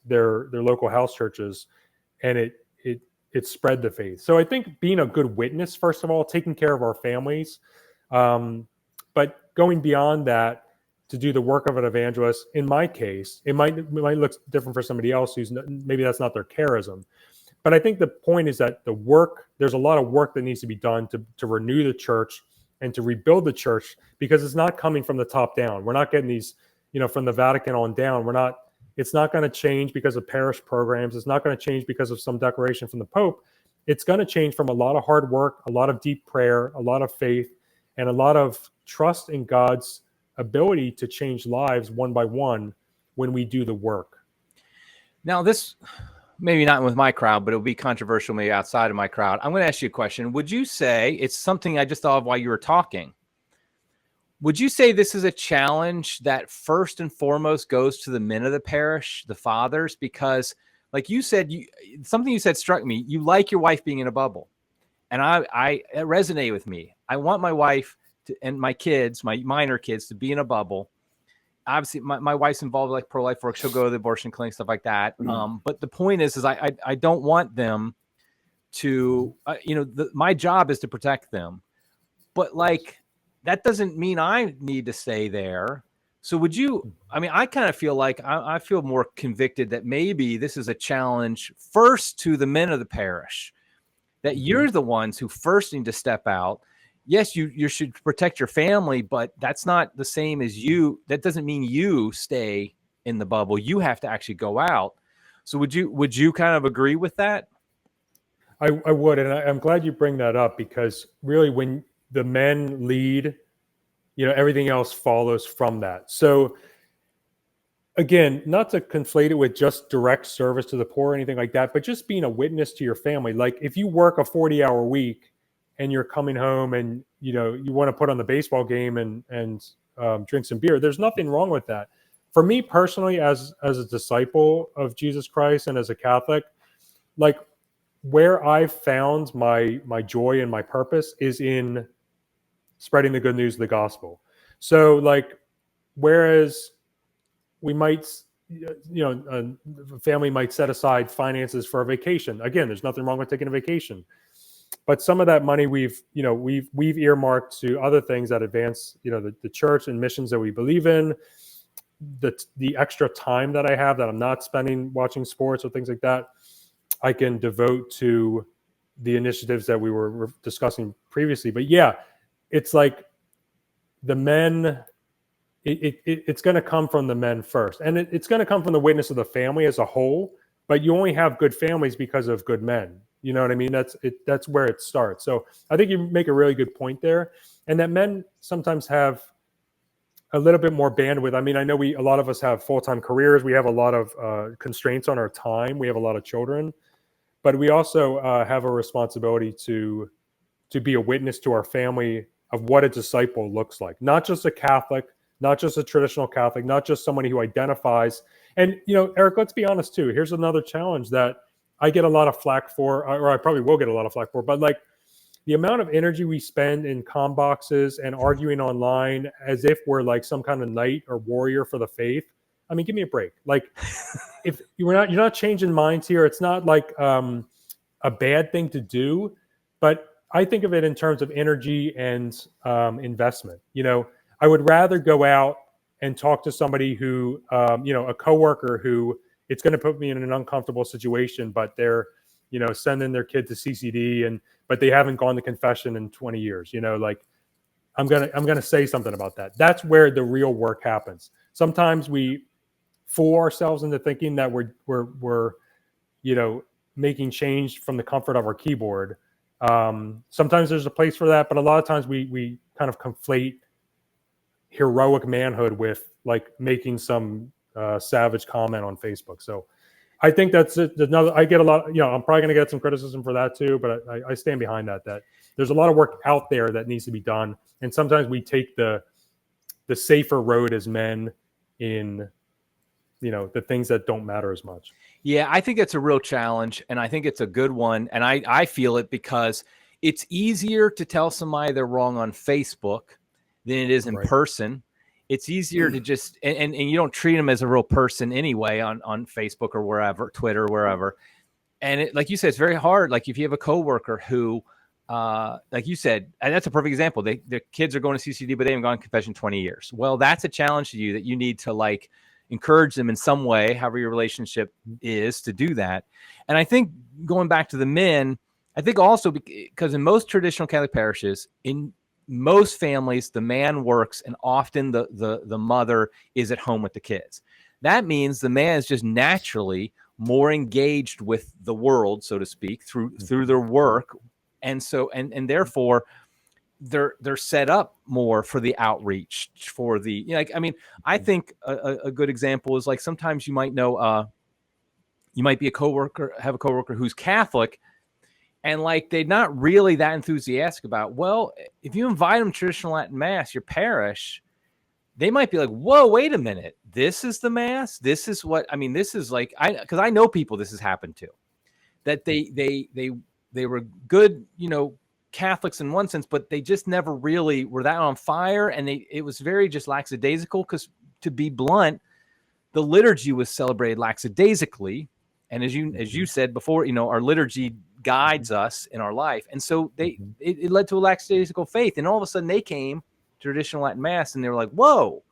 their local house churches, and it spread the faith. So I think being a good witness, first of all, taking care of our families, but going beyond that to do the work of an evangelist. In my case, it might look different for somebody else who's maybe that's not their charism. But I think the point is that there's a lot of work that needs to be done to renew the church and to rebuild the church, because it's not coming from the top down. We're not getting these, from the Vatican on down. It's not going to change because of parish programs. It's not going to change because of some declaration from the Pope. It's going to change from a lot of hard work, a lot of deep prayer, a lot of faith, and a lot of trust in God's ability to change lives one by one when we do the work. Now, this maybe not with my crowd, but it'll be controversial maybe outside of my crowd. I'm going to ask you a question. Would you say, it's something I just thought of while you were talking, would you say this is a challenge that first and foremost goes to the men of the parish, the fathers? Because like you said, something you said struck me. You like your wife being in a bubble. And it resonated with me. I want my wife and my kids, my minor kids, to be in a bubble. Obviously, my wife's involved with like pro-life work. She'll go to the abortion clinic, stuff like that. But the point is I don't want them to, my job is to protect them. But like, that doesn't mean I need to stay there. So would you, I kind of feel like I feel more convicted that maybe this is a challenge first to the men of the parish. that you're the ones who first need to step out. Yes, you should protect your family, but that's not the same as you. That doesn't mean you stay in the bubble. You have to actually go out. So would you kind of agree with that? I would, and I'm glad you bring that up, because really, when the men lead, everything else follows from that. So again, not to conflate it with just direct service to the poor or anything like that, but just being a witness to your family. Like if you work a 40-hour week and you're coming home and you want to put on the baseball game and drink some beer, there's nothing wrong with that. For me personally, as a disciple of Jesus Christ and as a Catholic, like where I've found my joy and my purpose is in spreading the good news of the gospel. So like, whereas we might, a family might set aside finances for a vacation. Again, there's nothing wrong with taking a vacation, but some of that money we've earmarked to other things that advance, the church and missions that we believe in. The extra time that I have that I'm not spending watching sports or things like that, I can devote to the initiatives that we were discussing previously. But yeah, it's like the men, it's going to come from the men first, and it's going to come from the witness of the family as a whole. But you only have good families because of good men. You know what I mean? That's where it starts. So I think you make a really good point there, and that men sometimes have a little bit more bandwidth. I mean, I know a lot of us have full-time careers. We have a lot of constraints on our time. We have a lot of children, but we also have a responsibility to be a witness to our family of what a disciple looks like. Not just a Catholic, not just a traditional Catholic, not just somebody who identifies. And, Eric, let's be honest too. Here's another challenge that I get a lot of flack for, or I probably will get a lot of flack for, but like the amount of energy we spend in comm boxes and arguing online as if we're like some kind of knight or warrior for the faith. I mean, give me a break. Like if you're not changing minds here, it's not like a bad thing to do, but I think of it in terms of energy and investment. I would rather go out and talk to somebody who, a coworker who it's going to put me in an uncomfortable situation, but they're, sending their kid to CCD but they haven't gone to confession in 20 years. Like I'm gonna say something about that. That's where the real work happens. Sometimes we fool ourselves into thinking that we're making change from the comfort of our keyboard. Sometimes there's a place for that, but a lot of times we kind of conflate heroic manhood with like making some savage comment on Facebook. So I think that's another. I get a lot. I'm probably going to get some criticism for that too, but I stand behind that. That there's a lot of work out there that needs to be done, and sometimes we take the safer road as men in the things that don't matter as much. Yeah, I think it's a real challenge, and I think it's a good one, and I feel it because it's easier to tell somebody they're wrong on Facebook than it is in person. It's easier to just, and you don't treat them as a real person anyway on Facebook or wherever, Twitter, wherever. And like you said, it's very hard. Like if you have a coworker who, like you said, and that's a perfect example. Their kids are going to CCD, but they haven't gone to confession 20 years. Well, that's a challenge to you that you need to like encourage them in some way, however your relationship is, to do that. And I think going back to the men, I think also because in most traditional Catholic parishes, in most families, the man works and often the mother is at home with the kids. That means the man is just naturally more engaged with the world, so to speak, through their work. And so, and therefore they're set up more for the outreach, for the, I think a good example is like sometimes you might know, you might be have a coworker who's Catholic, and like they're not really that enthusiastic about, well, if you invite them to traditional Latin Mass, your parish, they might be like, whoa, wait a minute. This is the Mass? This is what, this is like, because I know people this has happened to, that they were good, Catholics in one sense, but they just never really were that on fire. And it was very just lackadaisical because, to be blunt, the liturgy was celebrated lackadaisically. And as you said before, our liturgy guides us in our life. And so it led to a lackadaisical faith. And all of a sudden they came to traditional Latin Mass and they were like, whoa,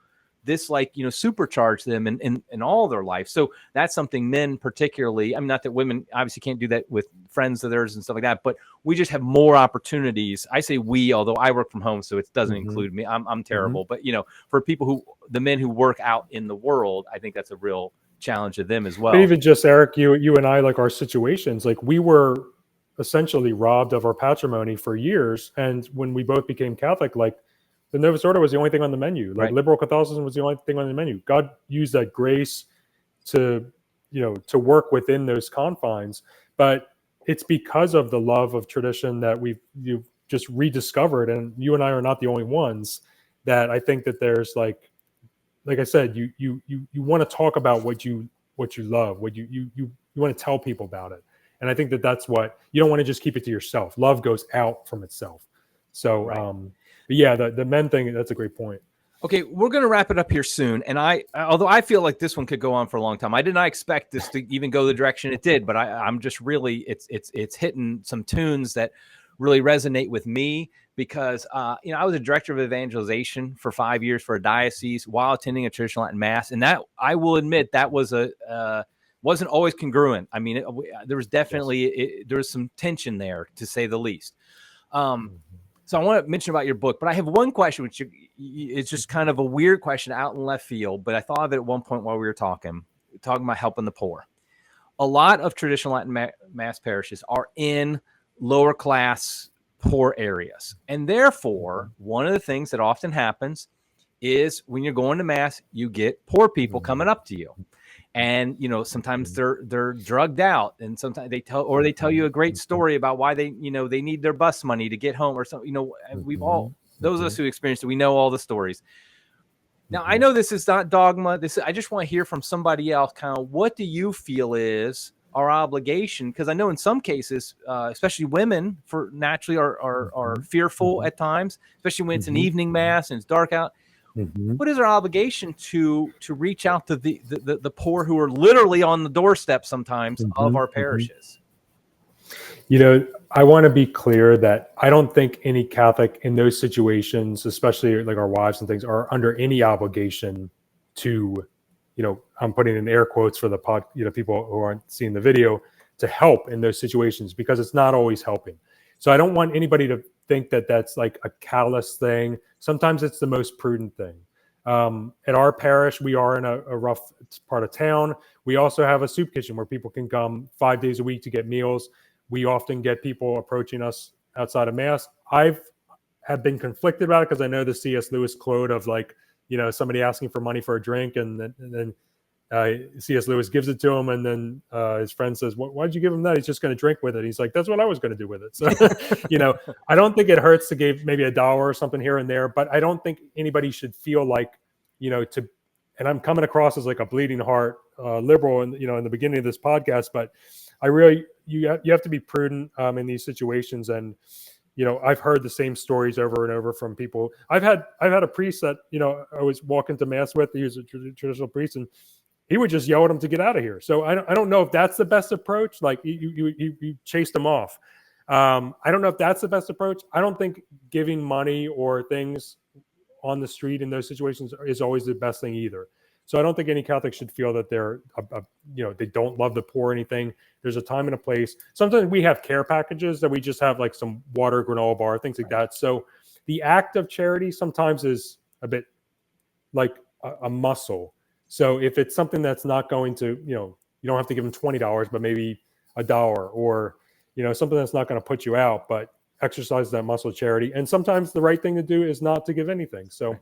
this like, supercharge them in all their life. So that's something men particularly, I mean, not that women obviously can't do that with friends of theirs and stuff like that, but we just have more opportunities. I say we, although I work from home, so it doesn't include me. I'm terrible, but for people the men who work out in the world, I think that's a real challenge to them as well. But even just Eric, you and I, like our situations, like we were essentially robbed of our patrimony for years. And when we both became Catholic, like the Novus Ordo was the only thing on the menu. Like liberal Catholicism was the only thing on the menu. God used that grace to, to work within those confines. But it's because of the love of tradition that you've just rediscovered. And you and I are not the only ones, that I think that there's like I said, you want to talk about what you love, what you want to tell people about it. And I think that's what you don't want to just keep it to yourself. Love goes out from itself. So, but yeah, the men thing, that's a great point. Okay, we're going to wrap it up here soon. And although I feel like this one could go on for a long time, I did not expect this to even go the direction it did, but I'm just really, it's hitting some tunes that really resonate with me because, I was a director of evangelization for 5 years for a diocese while attending a traditional Latin mass. And that, I will admit, that was wasn't always congruent. I mean, there was definitely, there was some tension there, to say the least. So I want to mention about your book, but I have one question, which it's just kind of a weird question out in left field, but I thought of it at one point while we were talking about helping the poor. A lot of traditional Latin mass parishes are in lower class poor areas. And therefore, one of the things that often happens is when you're going to mass, you get poor people coming up to you. And, sometimes they're drugged out, and sometimes they tell you a great story about why they need their bus money to get home or something. We've all, those of us who experienced it, we know all the stories. Now, I know this is not dogma. I just want to hear from somebody else, kind of, what do you feel is our obligation? Because I know in some cases, especially women naturally are fearful at times, especially when it's an evening mass and it's dark out. What is our obligation to reach out to the poor who are literally on the doorstep sometimes of our parishes? I want to be clear that I don't think any Catholic in those situations, especially like our wives and things, are under any obligation to, I'm putting in air quotes for the people who aren't seeing the video, to help in those situations, because it's not always helping. So I don't want anybody to think that that's like a callous thing. Sometimes it's the most prudent thing. At our parish, we are in a rough part of town. We also have a soup kitchen where people can come 5 days a week to get meals. We often get people approaching us outside of mass. Have been conflicted about it because I know the C.S. Lewis quote of like, somebody asking for money for a drink, and then C.S. Lewis gives it to him, and then his friend says, why'd you give him that? He's just going to drink with it. He's like, that's what I was going to do with it. So, I don't think it hurts to give maybe $1 or something here and there, but I don't think anybody should feel like, and I'm coming across as like a bleeding heart liberal in the beginning of this podcast, but I really, you have to be prudent in these situations. And, I've heard the same stories over and over from people. I've had a priest that, I was walking to mass with. He was a traditional priest, and he would just yell at him to get out of here. So I don't know if that's the best approach. Like you chased him off. I don't know if that's the best approach. I don't think giving money or things on the street in those situations is always the best thing either. So I don't think any Catholic should feel that they're, they don't love the poor or anything. There's a time and a place. Sometimes we have care packages that we just have like some water, granola bar, things like that. So the act of charity sometimes is a bit like a muscle. So if it's something that's not going to, you don't have to give them $20, but maybe $1, or, something that's not going to put you out, but exercise that muscle of charity. And sometimes the right thing to do is not to give anything. So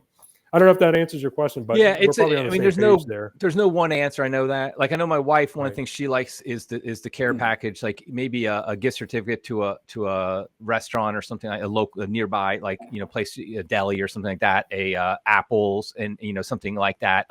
I don't know if that answers your question, but yeah, we're probably on the same page there. There's no one answer. I know that. Like, I know my wife, one of the things she likes is the care package, like maybe a gift certificate to a restaurant or something, like a nearby, like, place, a deli or something like that, apples and, something like that.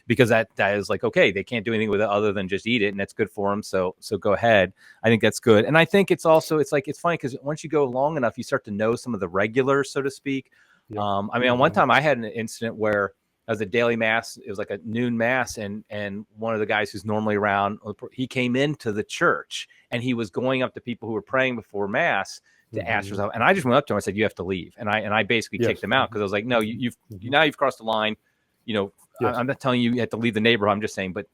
Because that is like, okay, they can't do anything with it other than just eat it, and that's good for them. So go ahead. I think that's good. And I think it's also, it's funny because once you go long enough, you start to know some of the regulars, so to speak. Yeah. One time I had an incident where I was at daily mass. It was like a noon mass, and one of the guys who's normally around, he came into the church and he was going up to people who were praying before mass to ask for something. And I just went up to him and I said, "You have to leave." And I basically kicked him out because I was like, "No, you've crossed the line. Yes. I'm not telling you have to leave the neighborhood. I'm just saying, but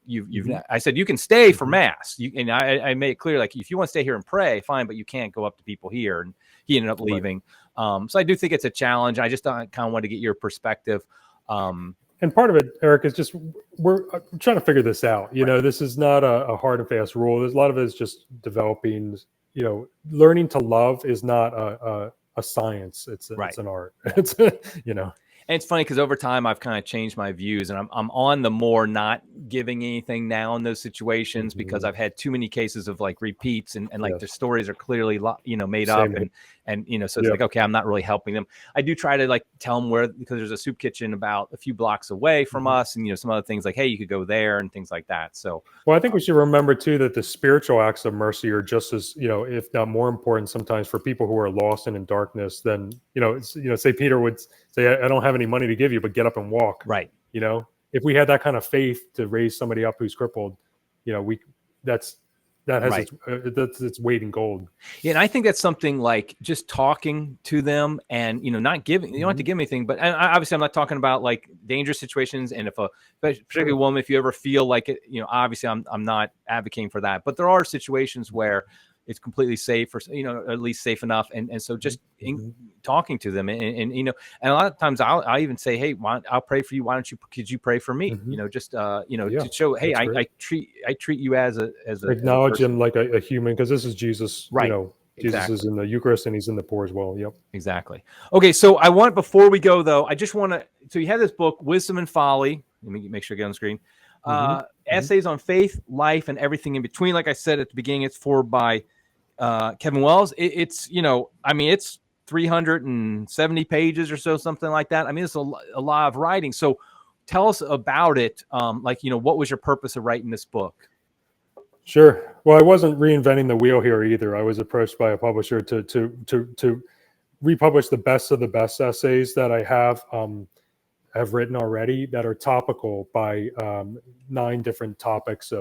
I said, you can stay for mass. And I made it clear, like, if you want to stay here and pray, fine, but you can't go up to people here. And he ended up leaving. Right. So I do think it's a challenge. I just kind of want to get your perspective. And part of it, Eric, is just we're trying to figure this out. This is not a hard and fast rule. There's a lot of it is just developing. Learning to love is not a science. It's an art. It's And it's funny because over time I've kind of changed my views, and I'm on the more not giving anything now in those situations because I've had too many cases of like repeats and like their stories are clearly made up and so it's like, okay, I'm not really helping them. I do try to like tell them where, because there's a soup kitchen about a few blocks away from us, and some other things like, hey, you could go there and things like that. So I think we should remember too that the spiritual acts of mercy are just as if not more important sometimes for people who are lost and in darkness than say Peter would say, I don't have any money to give you, but get up and walk. Right. If we had that kind of faith to raise somebody up who's crippled, that has its weight in gold. Yeah, and I think that's something like just talking to them and not giving. You don't have to give them anything, but obviously I'm not talking about like dangerous situations. And if particularly woman, if you ever feel like it, obviously I'm not advocating for that, but there are situations where it's completely safe, or at least safe enough, and so just talking to them, and and a lot of times I'll even say, hey, I'll pray for you. Could you pray for me? To show, hey, I treat you as a acknowledge him like a human, because this is Jesus. Right. Jesus is in the Eucharist and he's in the poor as well. Yep. Exactly. Okay, so before we go though, I just want to. So you have this book, Wisdom and Folly. Let me make sure I get on the screen. Essays on faith, life, and everything in between. Like I said at the beginning, it's by Kevin Wells. It's 370 pages or so, something like that. I mean, it's a lot of writing. So tell us about it. What was your purpose of writing this book? Sure. Well, I wasn't reinventing the wheel here either. I was approached by a publisher to republish the best of the best essays that I have written already that are topical by 9 different topics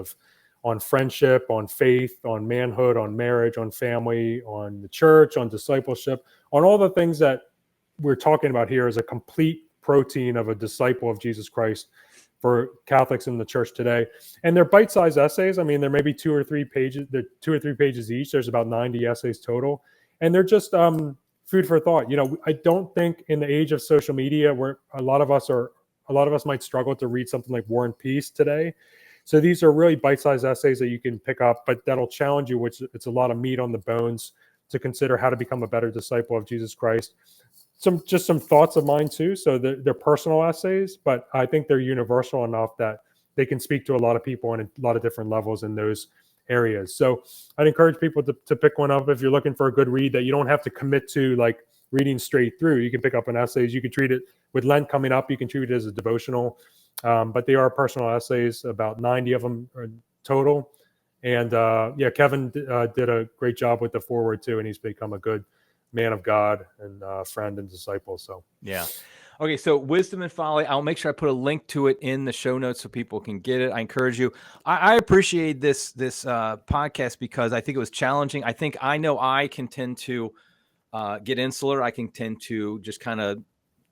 on friendship, on faith, on manhood, on marriage, on family, on the church, on discipleship, on all the things that we're talking about here as a complete protein of a disciple of Jesus Christ for Catholics in the church today. And they're bite-sized essays. I mean, there may be 2 or 3 pages. They're 2 or 3 pages each. There's about 90 essays total. And they're just food for thought. I don't think in the age of social media where a lot of us might struggle to read something like War and Peace today. So these are really bite-sized essays that you can pick up, but that'll challenge you, which it's a lot of meat on the bones to consider how to become a better disciple of Jesus Christ. Some thoughts of mine too. So they're personal essays, but I think they're universal enough that they can speak to a lot of people on a lot of different levels in those areas. So I'd encourage people to pick one up if you're looking for a good read that you don't have to commit to like reading straight through. You can pick up an essays. You can treat it with Lent coming up. You can treat it as a devotional, but they are personal essays, about 90 of them total. And Kevin did a great job with the foreword too, and he's become a good man of God and friend and disciple. So yeah. Okay, so Wisdom and Folly, I'll make sure I put a link to it in the show notes so people can get it. I encourage you. I appreciate this podcast because I think it was challenging. I know I can tend to get insular. I can tend to just kind of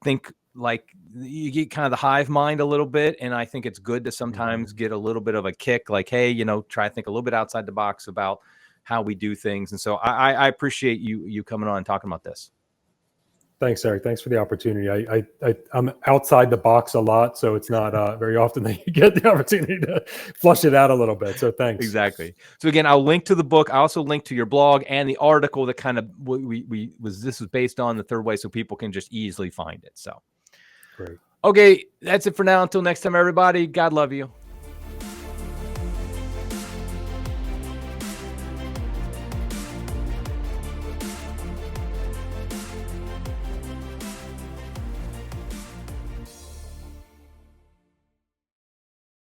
think like you get kind of the hive mind a little bit. And I think it's good to sometimes get a little bit of a kick, like, hey, try to think a little bit outside the box about how we do things. And so I appreciate you coming on and talking about this. Thanks, Eric. Thanks for the opportunity. I'm outside the box a lot, so it's not very often that you get the opportunity to flush it out a little bit. So thanks. Exactly. So again, I'll link to the book. I also link to your blog and the article that kind of this was based on the third way, so people can just easily find it. So great. Okay, that's it for now. Until next time, everybody. God love you.